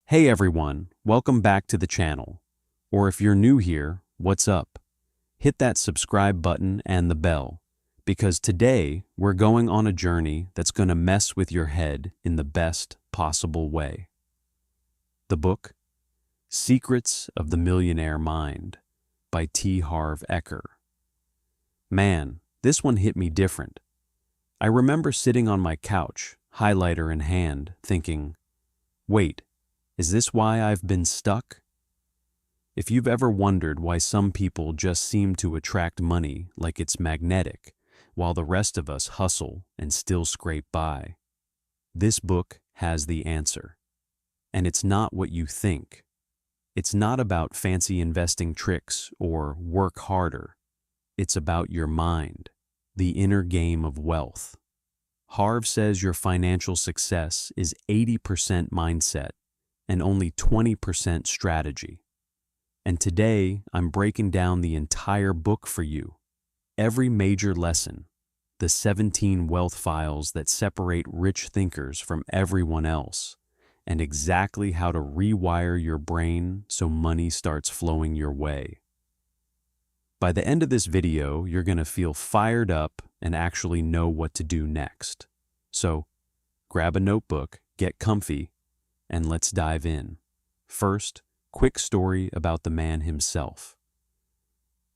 Hey everyone, welcome back to the channel. Or if you're new here, what's up? Hit that subscribe button and the bell, because today we're going on a journey that's going to mess with your head in the best possible way. The book, Secrets of the Millionaire Mind by Harv Eker. Man, this one hit me different. I remember sitting on my couch, highlighter in hand, thinking, wait, is this why I've been stuck? If you've ever wondered why some people just seem to attract money like it's magnetic, while the rest of us hustle and still scrape by, this book has the answer. And it's not what you think. It's not about fancy investing tricks or work harder. It's about your mind, the inner game of wealth. Harv says your financial success is 80% mindset and only 20% strategy. And today, I'm breaking down the entire book for you. Every major lesson, the 17 wealth files that separate rich thinkers from everyone else, and exactly how to rewire your brain so money starts flowing your way. By the end of this video, you're going to feel fired up and actually know what to do next. So, grab a notebook, get comfy, and let's dive in. First, quick story about the man himself.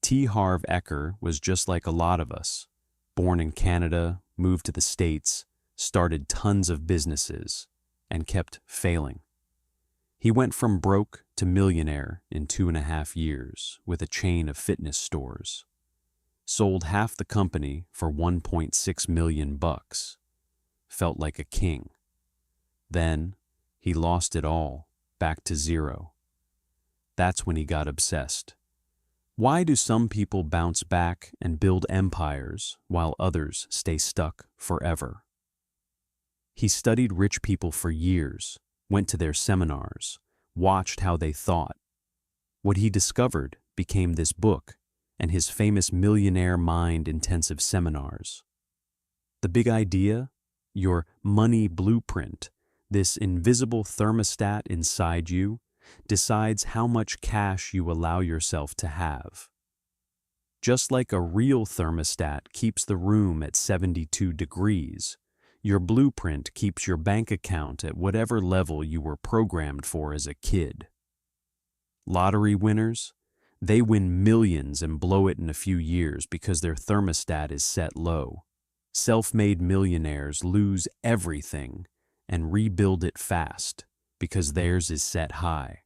Harv Eker was just like a lot of us. Born in Canada, moved to the States, started tons of businesses, and kept failing. He went from broke to millionaire in 2.5 years with a chain of fitness stores. Sold half the company for $1.6 million. Felt like a king. Then, he lost it all, back to zero. That's when he got obsessed. Why do some people bounce back and build empires while others stay stuck forever? He studied rich people for years, went to their seminars, watched how they thought. What he discovered became this book and his famous Millionaire Mind intensive seminars. The big idea? Your money blueprint. This invisible thermostat inside you decides how much cash you allow yourself to have. Just like a real thermostat keeps the room at 72 degrees, your blueprint keeps your bank account at whatever level you were programmed for as a kid. Lottery winners, they win millions and blow it in a few years because their thermostat is set low. Self-made millionaires lose everything and rebuild it fast because theirs is set high.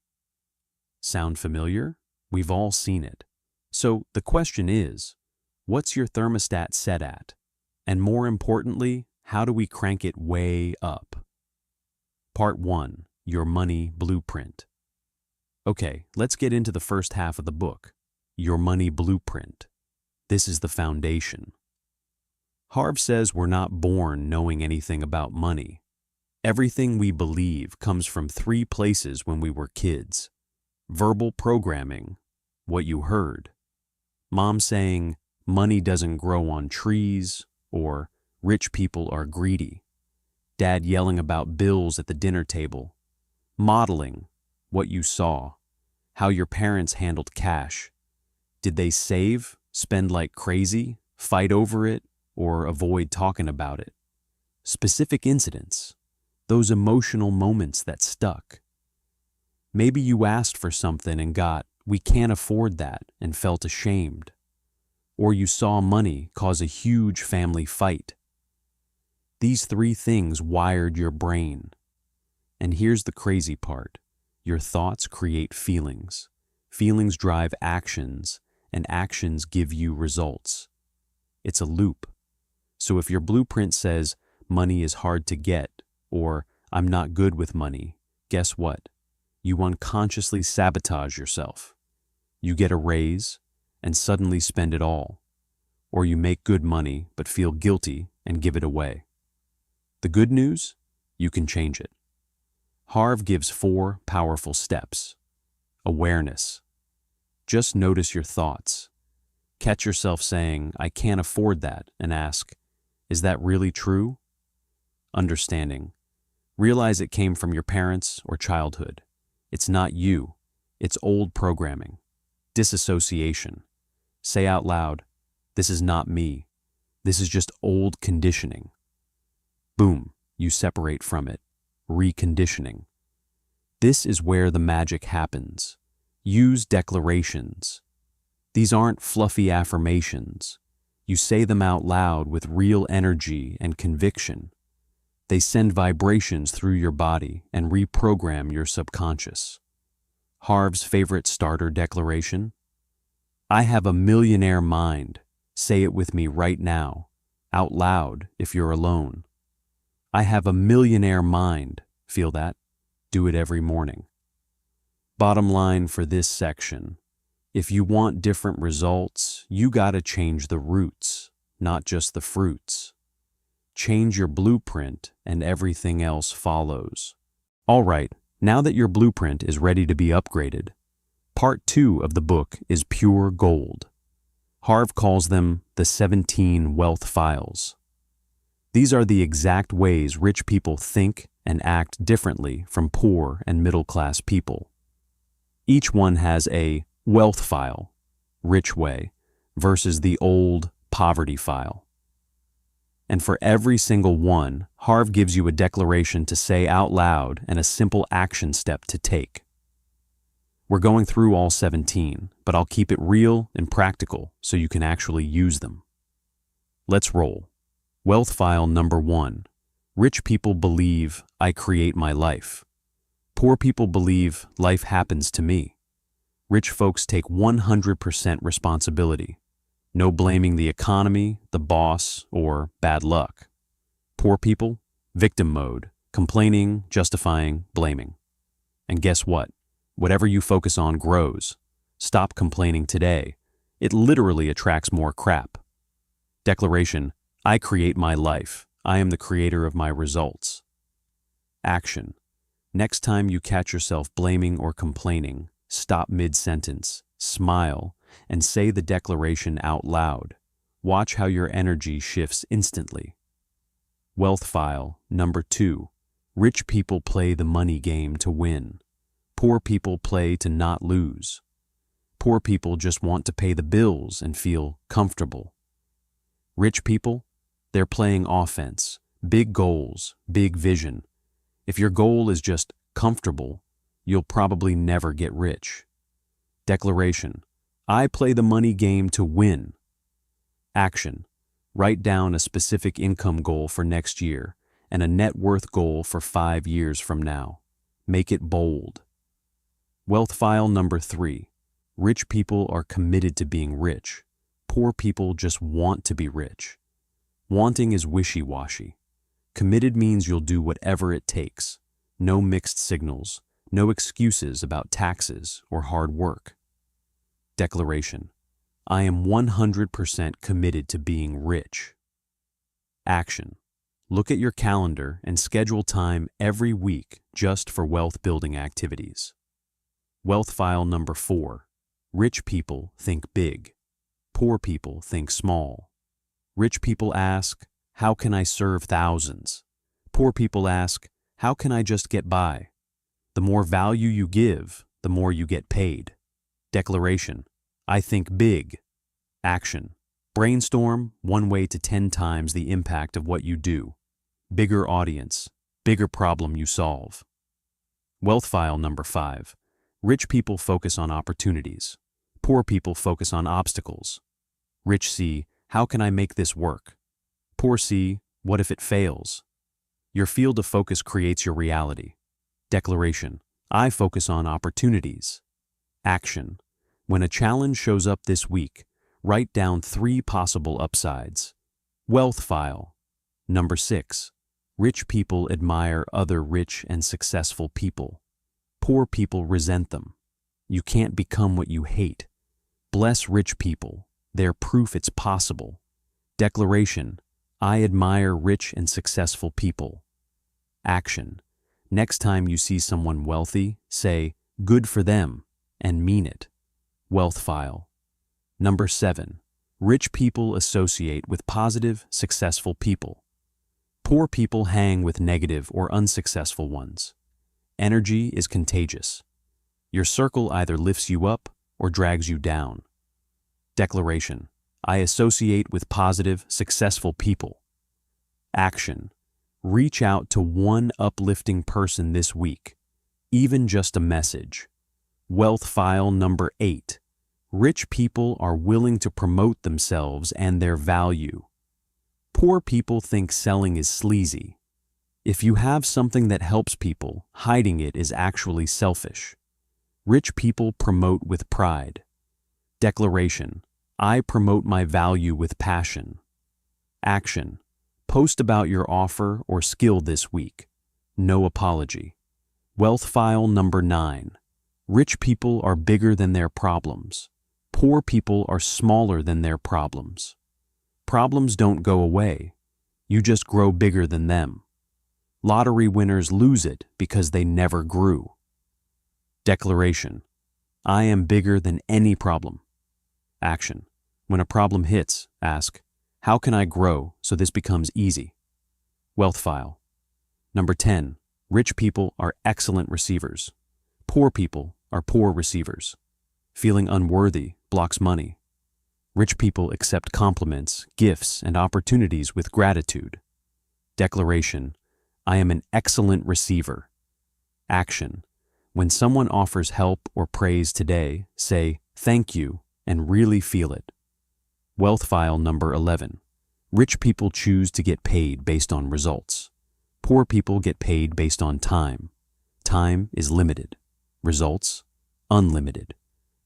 Sound familiar? We've all seen it. So the question is, what's your thermostat set at? And more importantly, how do we crank it way up? Part 1, Your Money Blueprint. Okay, let's get into the first half of the book, Your Money Blueprint. This is the foundation. Harv says we're not born knowing anything about money. Everything we believe comes from 3 places when we were kids. Verbal programming, what you heard. Mom saying, money doesn't grow on trees, or rich people are greedy. Dad yelling about bills at the dinner table. Modeling, what you saw. How your parents handled cash. Did they save, spend like crazy, fight over it, or avoid talking about it? Specific incidents. Those emotional moments that stuck. Maybe you asked for something and got, "We can't afford that," and felt ashamed. Or you saw money cause a huge family fight. These 3 things wired your brain. And here's the crazy part. Your thoughts create feelings. Feelings drive actions, and actions give you results. It's a loop. So if your blueprint says, money is hard to get, or I'm not good with money, guess what? You unconsciously sabotage yourself. You get a raise and suddenly spend it all. Or you make good money but feel guilty and give it away. The good news? You can change it. Harv gives 4 powerful steps. Awareness. Just notice your thoughts. Catch yourself saying, I can't afford that, and ask, is that really true? Understanding. Realize it came from your parents or childhood. It's not you. It's old programming. Disassociation. Say out loud, this is not me. This is just old conditioning. Boom, you separate from it. Reconditioning. This is where the magic happens. Use declarations. These aren't fluffy affirmations. You say them out loud with real energy and conviction. They send vibrations through your body and reprogram your subconscious. Harv's favorite starter declaration? I have a millionaire mind. Say it with me right now, out loud if you're alone. I have a millionaire mind. Feel that? Do it every morning. Bottom line for this section. If you want different results, you gotta change the roots, not just the fruits. Change your blueprint and everything else follows. All right, now that your blueprint is ready to be upgraded, part 2 of the book is pure gold. Harv calls them the 17 wealth files. These are the exact ways rich people think and act differently from poor and middle-class people. Each one has a wealth file, rich way, versus the old poverty file. And for every single one, Harv gives you a declaration to say out loud and a simple action step to take. We're going through all 17, but I'll keep it real and practical so you can actually use them. Let's roll. Wealth file number 1. Rich people believe I create my life. Poor people believe life happens to me. Rich folks take 100% responsibility. No blaming the economy, the boss, or bad luck. Poor people, victim mode, complaining, justifying, blaming. And guess what? Whatever you focus on grows. Stop complaining today. It literally attracts more crap. Declaration, I create my life. I am the creator of my results. Action. Next time you catch yourself blaming or complaining, stop mid-sentence, smile, and say the declaration out loud. Watch how your energy shifts instantly. Wealth file number 2. Rich people play the money game to win. Poor people play to not lose. Poor people just want to pay the bills and feel comfortable. Rich people, they're playing offense, big goals, big vision. If your goal is just comfortable, you'll probably never get rich. Declaration, I play the money game to win. Action, write down a specific income goal for next year and a net worth goal for 5 years from now. Make it bold. Wealth file number 3. Rich people are committed to being rich. Poor people just want to be rich. Wanting is wishy-washy. Committed means you'll do whatever it takes. No mixed signals, no excuses about taxes or hard work. Declaration, I am 100% committed to being rich. Action, look at your calendar and schedule time every week just for wealth-building activities. Wealth file number 4. Rich people think big. Poor people think small. Rich people ask, how can I serve thousands? Poor people ask, how can I just get by? The more value you give, the more you get paid. Declaration, I think big. Action, brainstorm 1 way to 10 times the impact of what you do. Bigger audience, bigger problem you solve. Wealth file number 5. Rich people focus on opportunities. Poor people focus on obstacles. Rich see, how can I make this work? Poor see, what if it fails? Your field of focus creates your reality. Declaration, I focus on opportunities. Action, when a challenge shows up this week, write down 3 possible upsides. Wealth file. Number 6. Rich people admire other rich and successful people. Poor people resent them. You can't become what you hate. Bless rich people. They're proof it's possible. Declaration, I admire rich and successful people. Action, next time you see someone wealthy, say, good for them, and mean it. Wealth file. Number 7. Rich people associate with positive, successful people. Poor people hang with negative or unsuccessful ones. Energy is contagious. Your circle either lifts you up or drags you down. Declaration: I associate with positive, successful people. Action: reach out to one uplifting person this week, even just a message. Wealth file number 8. Rich people are willing to promote themselves and their value. Poor people think selling is sleazy. If you have something that helps people, hiding it is actually selfish. Rich people promote with pride. Declaration: I promote my value with passion. Action: post about your offer or skill this week. No apology. Wealth file number 9. Rich people are bigger than their problems. Poor people are smaller than their problems. Problems don't go away. You just grow bigger than them. Lottery winners lose it because they never grew. Declaration: I am bigger than any problem. Action: when a problem hits, ask, how can I grow so this becomes easy? Wealth file. Number 10. Rich people are excellent receivers. Poor people are poor receivers. Feeling unworthy blocks money. Rich people accept compliments, gifts, and opportunities with gratitude. Declaration: I am an excellent receiver. Action: when someone offers help or praise today, say, thank you, and really feel it. Wealth file number 11. Rich people choose to get paid based on results. Poor people get paid based on time. Time is limited. Results, unlimited.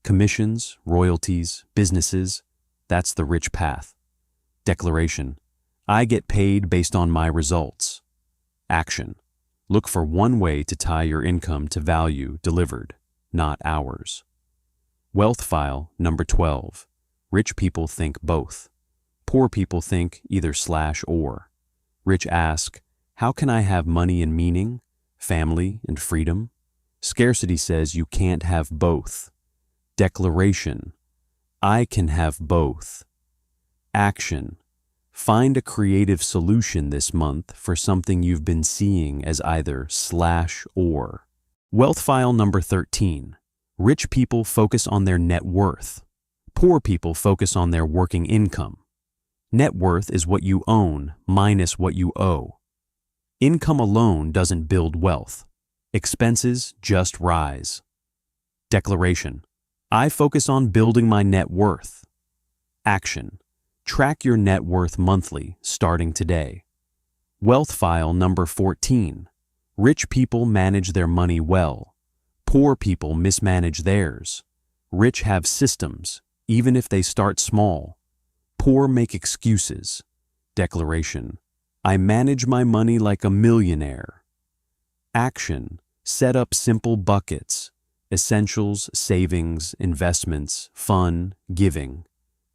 Commissions, royalties, businesses, that's the rich path. Declaration: I get paid based on my results. Action: look for one way to tie your income to value delivered, not hours. Wealth file number 12. Rich people think both. Poor people think either/or. Rich ask, how can I have money and meaning, family and freedom? Scarcity says you can't have both. Declaration: I can have both. Action: find a creative solution this month for something you've been seeing as either/or. Wealth file number 13. Rich people focus on their net worth. Poor people focus on their working income. Net worth is what you own minus what you owe. Income alone doesn't build wealth. Expenses just rise. Declaration: I focus on building my net worth. Action: track your net worth monthly, starting today. Wealth file number 14. Rich people manage their money well. Poor people mismanage theirs. Rich have systems, even if they start small. Poor make excuses. Declaration: I manage my money like a millionaire. Action: set up simple buckets: essentials, savings, investments, fun, giving,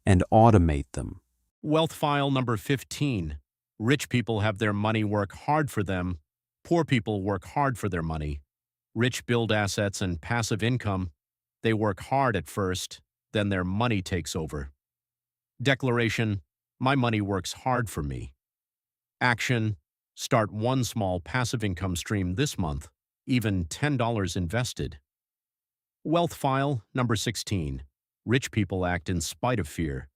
and automate them. Wealth file number 15. Rich people have their money work hard for them. Poor people work hard for their money. Rich build assets and passive income. They work hard at first, then their money takes over. Declaration: my money works hard for me. Action: start one small passive income stream this month, even $10 invested. Wealth file number 16. Rich people act in spite of fear.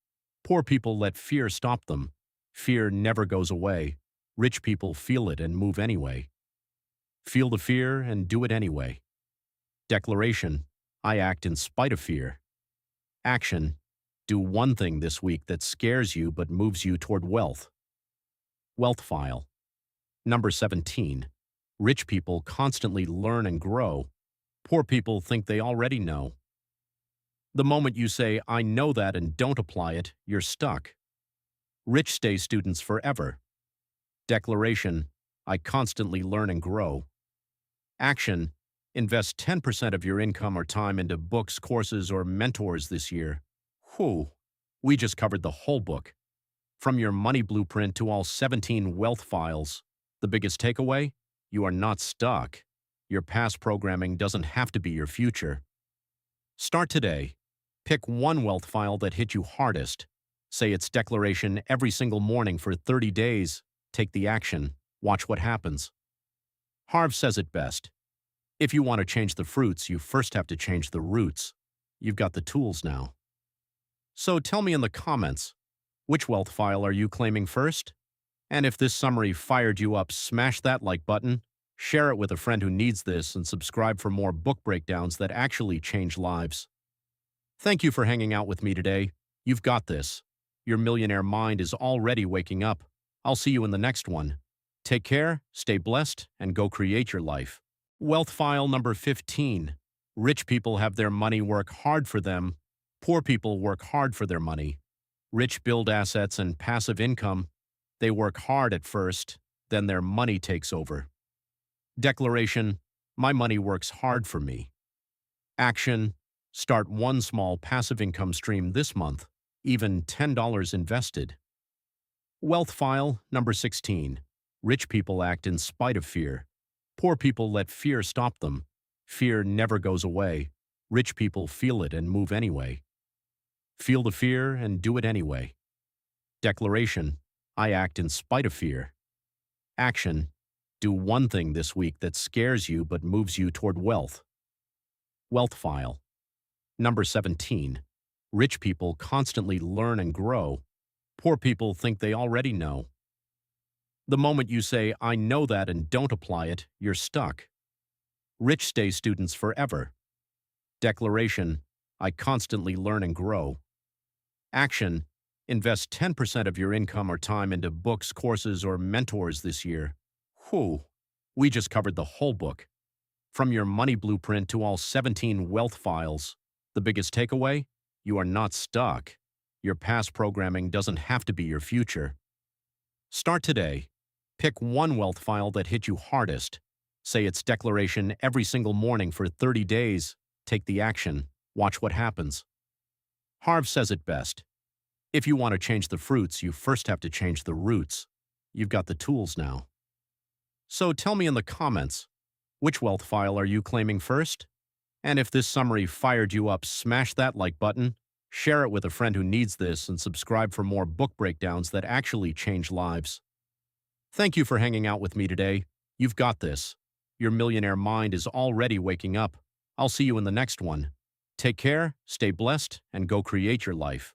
Poor people let fear stop them. Fear never goes away. Rich people feel it and move anyway. Feel the fear and do it anyway. Declaration: I act in spite of fear. Action: do one thing this week that scares you but moves you toward wealth. Wealth file number 17. Rich people constantly learn and grow. Poor people think they already know. The moment you say, I know that, and don't apply it, you're stuck. Rich stay students forever. Declaration: I constantly learn and grow. Action: invest 10% of your income or time into books, courses, or mentors this year. Whew, we just covered the whole book. From your money blueprint to all 17 wealth files. The biggest takeaway? You are not stuck. Your past programming doesn't have to be your future. Start today. Pick one wealth file that hit you hardest. Say its declaration every single morning for 30 days. Take the action. Watch what happens. Harv says it best. If you want to change the fruits, you first have to change the roots. You've got the tools now. So tell me in the comments, which wealth file are you claiming first? And if this summary fired you up, smash that like button, share it with a friend who needs this, and subscribe for more book breakdowns that actually change lives. Thank you for hanging out with me today. You've got this. Your millionaire mind is already waking up. I'll see you in the next one. Take care, stay blessed, and go create your life. Wealth file number 15. Rich people have their money work hard for them. Poor people work hard for their money. Rich build assets and passive income. They work hard at first, then their money takes over. Declaration: my money works hard for me. Action: start one small passive income stream this month, even $10 invested. Wealth file number 16. Rich people act in spite of fear. Poor people let fear stop them. Fear never goes away. Rich people feel it and move anyway. Feel the fear and do it anyway. Declaration: I act in spite of fear. Action: do one thing this week that scares you but moves you toward wealth. Wealth file number 17. Rich people constantly learn and grow. Poor people think they already know. The moment you say, I know that, and don't apply it, you're stuck. Rich stay students forever. Declaration: I constantly learn and grow. Action: invest 10% of your income or time into books, courses, or mentors this year. Whew, we just covered the whole book. From your money blueprint to all 17 wealth files. The biggest takeaway? You are not stuck. Your past programming doesn't have to be your future. Start today. Pick one wealth file that hit you hardest. Say its declaration every single morning for 30 days. Take the action. Watch what happens. Harv says it best. If you want to change the fruits, you first have to change the roots. You've got the tools now. So tell me in the comments, which wealth file are you claiming first? And if this summary fired you up, smash that like button, share it with a friend who needs this, and subscribe for more book breakdowns that actually change lives. Thank you for hanging out with me today. You've got this. Your millionaire mind is already waking up. I'll see you in the next one. Take care, stay blessed, and go create your life.